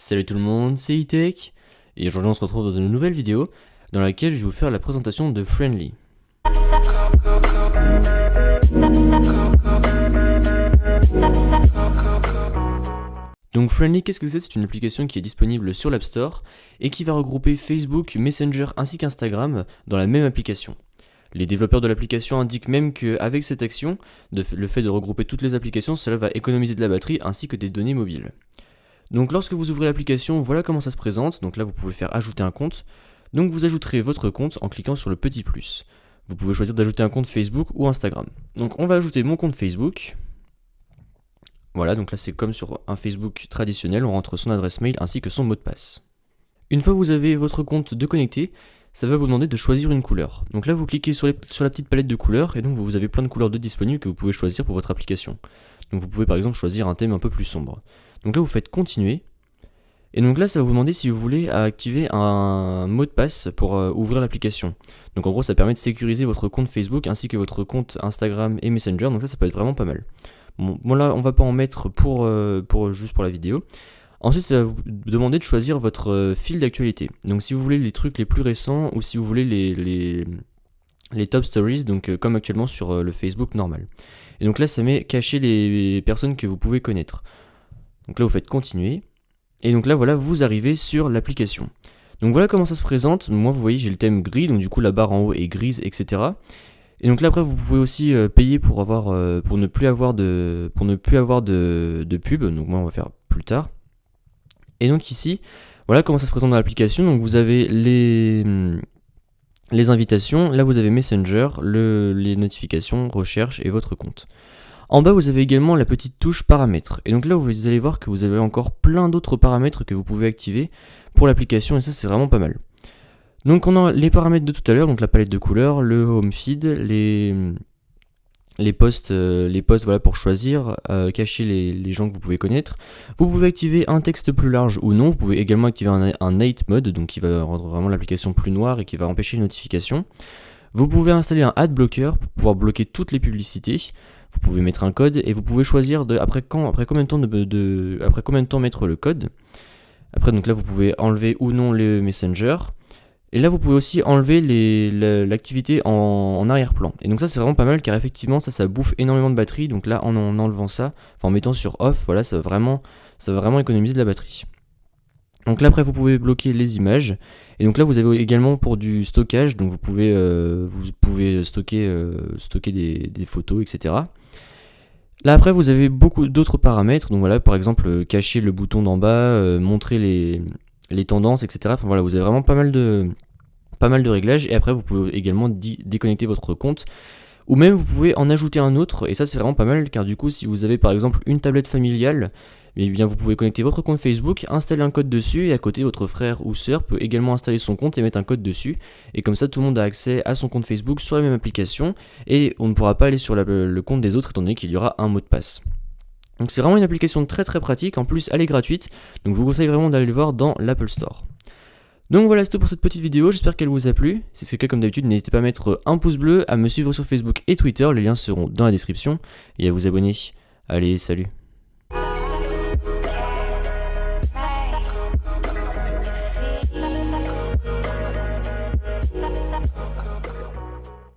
Salut tout le monde, c'est E-Tech, et aujourd'hui on se retrouve dans une nouvelle vidéo dans laquelle je vais vous faire la présentation de Friendly. Donc Friendly, qu'est-ce que c'est? C'est une application qui est disponible sur l'App Store et qui va regrouper Facebook, Messenger ainsi qu'Instagram dans la même application. Les développeurs de l'application indiquent même qu'avec cette action, le fait de regrouper toutes les applications, cela va économiser de la batterie ainsi que des données mobiles. Donc lorsque vous ouvrez l'application, voilà comment ça se présente. Donc là vous pouvez faire ajouter un compte. Donc vous ajouterez votre compte en cliquant sur le petit plus. Vous pouvez choisir d'ajouter un compte Facebook ou Instagram. Donc on va ajouter mon compte Facebook. Voilà, donc là c'est comme sur un Facebook traditionnel, on rentre son adresse mail ainsi que son mot de passe. Une fois que vous avez votre compte de connecté, ça va vous demander de choisir une couleur. Donc là vous cliquez sur la petite palette de couleurs et donc vous avez plein de couleurs de disponibles que vous pouvez choisir pour votre application. Donc vous pouvez par exemple choisir un thème un peu plus sombre. Donc là vous faites continuer. Et donc là ça va vous demander si vous voulez activer un mot de passe pour ouvrir l'application. Donc en gros ça permet de sécuriser votre compte Facebook ainsi que votre compte Instagram et Messenger. Donc ça peut être vraiment pas mal. Bon là on va pas en mettre juste pour la vidéo. Ensuite ça va vous demander de choisir votre fil d'actualité. Donc si vous voulez les trucs les plus récents ou si vous voulez les top stories, donc comme actuellement sur le Facebook normal. Et donc là ça met cacher les personnes que vous pouvez connaître. Donc là vous faites continuer. Et donc là voilà, vous arrivez sur l'application. Donc voilà comment ça se présente. Moi vous voyez j'ai le thème gris, donc du coup la barre en haut est grise, etc. Et donc là après vous pouvez aussi payer pour ne plus avoir de pub. Donc moi on va faire plus tard. Et donc ici, voilà comment ça se présente dans l'application. Donc vous avez les invitations, là vous avez Messenger, les notifications, recherche et votre compte. En bas vous avez également la petite touche paramètres. Et donc là vous allez voir que vous avez encore plein d'autres paramètres que vous pouvez activer pour l'application et ça c'est vraiment pas mal. Donc on a les paramètres de tout à l'heure, donc la palette de couleurs, le home feed, les posts voilà, pour choisir, cacher les gens que vous pouvez connaître. Vous pouvez activer un texte plus large ou non. Vous pouvez également activer un night mode, donc qui va rendre vraiment l'application plus noire et qui va empêcher les notifications. Vous pouvez installer un ad blocker pour pouvoir bloquer toutes les publicités. Vous pouvez mettre un code et vous pouvez choisir après combien de temps mettre le code. Après donc là vous pouvez enlever ou non les messengers. Et là vous pouvez aussi enlever l'activité en arrière-plan. Et donc ça c'est vraiment pas mal car effectivement ça bouffe énormément de batterie. Donc là en enlevant ça, en mettant sur off, voilà, ça va vraiment économiser de la batterie. Donc là après vous pouvez bloquer les images. Et donc là vous avez également pour du stockage, donc vous pouvez stocker des photos, etc. Là après vous avez beaucoup d'autres paramètres. Donc voilà, par exemple cacher le bouton d'en bas, montrer les tendances, etc. Enfin voilà, vous avez vraiment pas mal de réglages. Et après vous pouvez également déconnecter votre compte. Ou même vous pouvez en ajouter un autre. Et ça c'est vraiment pas mal car du coup si vous avez par exemple une tablette familiale, eh bien vous pouvez connecter votre compte Facebook, installer un code dessus et à côté votre frère ou sœur peut également installer son compte et mettre un code dessus. Et comme ça tout le monde a accès à son compte Facebook sur la même application et on ne pourra pas aller sur le compte des autres étant donné qu'il y aura un mot de passe. Donc c'est vraiment une application très très pratique, en plus elle est gratuite, donc je vous conseille vraiment d'aller le voir dans l'Apple Store. Donc voilà, c'est tout pour cette petite vidéo, j'espère qu'elle vous a plu. Si c'est le cas comme d'habitude, n'hésitez pas à mettre un pouce bleu, à me suivre sur Facebook et Twitter, les liens seront dans la description, et à vous abonner. Allez, salut!